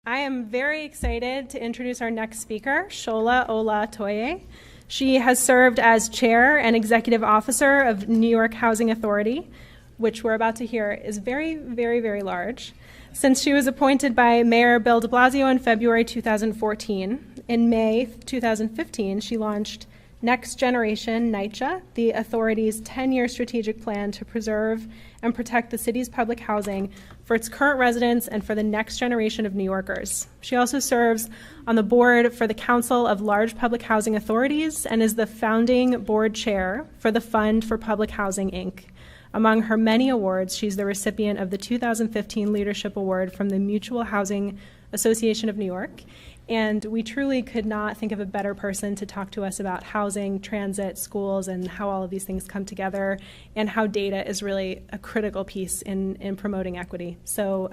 I am very excited to introduce our next speaker, Shola Olatoye. She has served as chair and executive officer of New York Housing Authority, which we're about to hear is very, very, very large, since she was appointed by Mayor Bill de Blasio in February 2014. In May 2015, she launched Next Generation NYCHA, the authority's 10-year strategic plan to preserve and protect the city's public housing for its current residents and for the next generation of New Yorkers. She also serves on the board for the Council of Large Public Housing Authorities and is the founding board chair for the Fund for Public Housing, Inc. Among her many awards, she's the recipient of the 2015 Leadership Award from the Mutual Housing Association of New York. And we truly could not think of a better person to talk to us about housing, transit, schools, and how all of these things come together, and how data is really a critical piece in promoting equity. So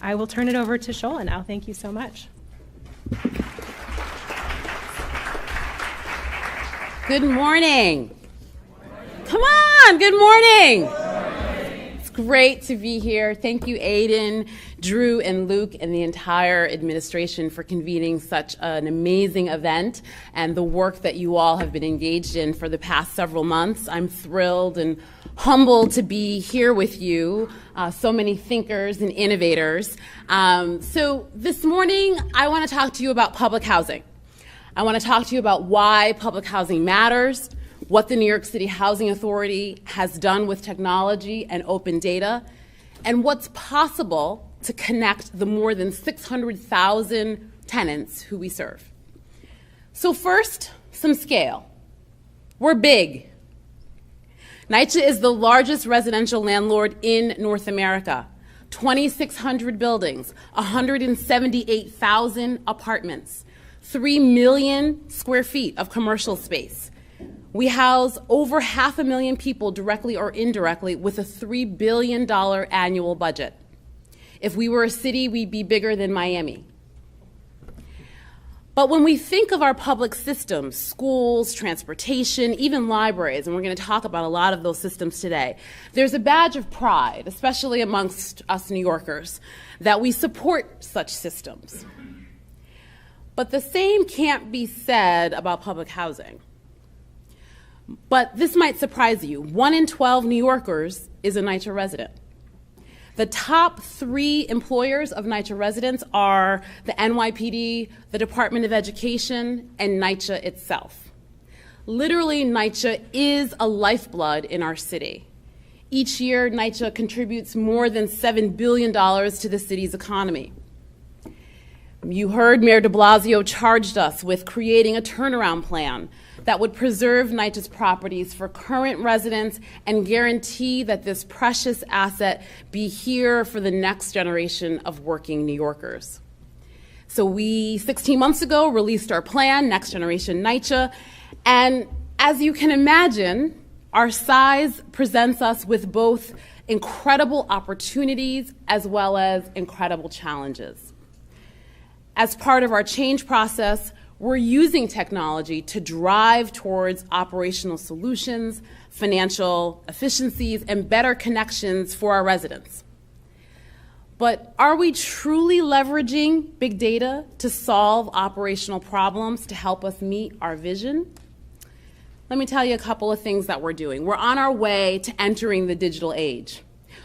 I will turn it over to Shola now. Thank you so much. Good morning. Come on, good morning. It's great to be here. Thank you, Aiden, Drew, and Luke, and the entire administration for convening such an amazing event and the work that you all have been engaged in for the past several months. I'm thrilled and humbled to be here with you, so many thinkers and innovators. So this morning, I want to talk to you about public housing. I want to talk to you about why public housing matters, what the New York City Housing Authority has done with technology and open data, and what's possible to connect the more than 600,000 tenants who we serve. So first, some scale. We're big. NYCHA is the largest residential landlord in North America. 2,600 buildings, 178,000 apartments, 3 million square feet of commercial space. We house over 500,000 people directly or indirectly with a $3 billion annual budget. If we were a city, we'd be bigger than Miami. But when we think of our public systems, schools, transportation, even libraries, and we're going to talk about a lot of those systems today, there's a badge of pride, especially amongst us New Yorkers, that we support such systems. But the same can't be said about public housing. But this might surprise you. 1 in 12 New Yorkers is a NYCHA resident. The top 3 employers of NYCHA residents are the NYPD, the Department of Education, and NYCHA itself. Literally, NYCHA is a lifeblood in our city. Each year, NYCHA contributes more than $7 billion to the city's economy. You heard Mayor de Blasio charged us with creating a turnaround plan that would preserve NYCHA's properties for current residents and guarantee that this precious asset be here for the next generation of working New Yorkers. So we, 16 months ago, released our plan, Next Generation NYCHA, and as you can imagine, our size presents us with both incredible opportunities as well as incredible challenges. As part of our change process, we're using technology to drive towards operational solutions, financial efficiencies, and better connections for our residents. But are we truly leveraging big data to solve operational problems to help us meet our vision? Let me tell you a couple of things that we're doing. We're on our way to entering the digital age.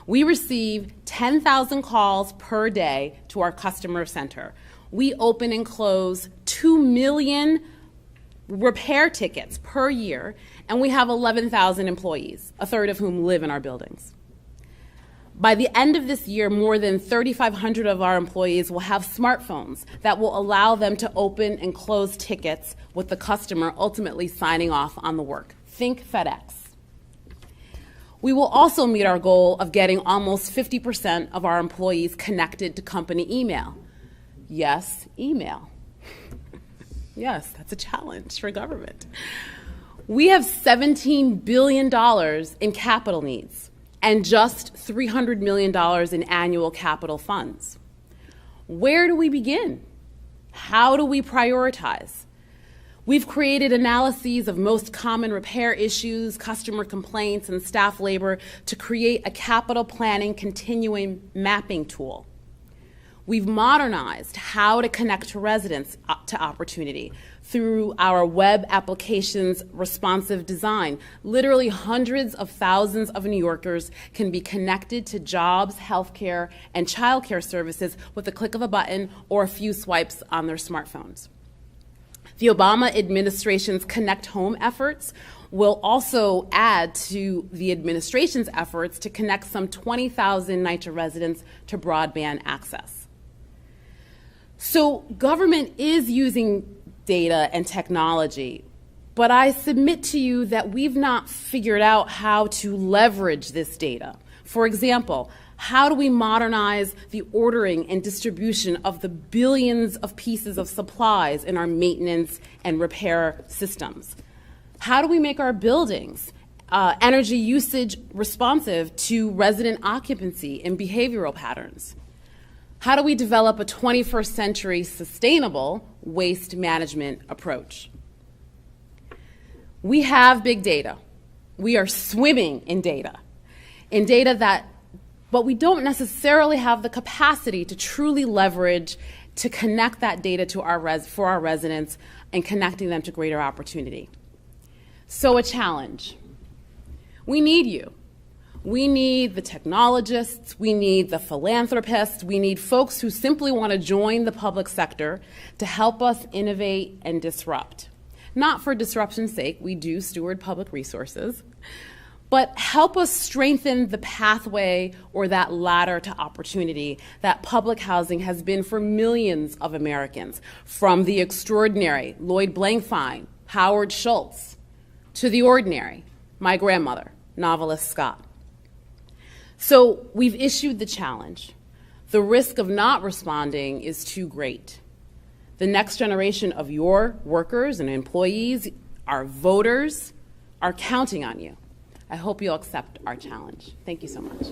We receive 10,000 calls per day to our customer center. We open and close 2 million repair tickets per year, and we have 11,000 employees, a third of whom live in our buildings. By the end of this year, more than 3,500 of our employees will have smartphones that will allow them to open and close tickets with the customer ultimately signing off on the work. Think FedEx. We will also meet our goal of getting almost 50% of our employees connected to company email. Yes, email. Yes, that's a challenge for government. We have $17 billion in capital needs and just $300 million in annual capital funds. Where do we begin? How do we prioritize? We've created analyses of most common repair issues, customer complaints, and staff labor to create a capital planning continuum mapping tool. We've modernized how to connect residents to opportunity through our web applications responsive design. Literally hundreds of thousands of New Yorkers can be connected to jobs, healthcare, and childcare services with the click of a button or a few swipes on their smartphones. The Obama administration's Connect Home efforts will also add to the administration's efforts to connect some 20,000 NYCHA residents to broadband access. So government is using data and technology, but I submit to you that we've not figured out how to leverage this data. For example, how do we modernize the ordering and distribution of the billions of pieces of supplies in our maintenance and repair systems? How do we make our buildings energy usage responsive to resident occupancy and behavioral patterns? How do we develop a 21st century sustainable waste management approach? We have big data. We are swimming in data but we don't necessarily have the capacity to truly leverage, to connect that data to for our residents and connecting them to greater opportunity. So a challenge. We need you. We need the technologists, we need the philanthropists, we need folks who simply want to join the public sector to help us innovate and disrupt. Not for disruption's sake, we do steward public resources, but help us strengthen the pathway or that ladder to opportunity that public housing has been for millions of Americans, from the extraordinary Lloyd Blankfein, Howard Schultz, to the ordinary, my grandmother, novelist Scott. So we've issued the challenge. The risk of not responding is too great. The next generation of your workers and employees, our voters, are counting on you. I hope you'll accept our challenge. Thank you so much.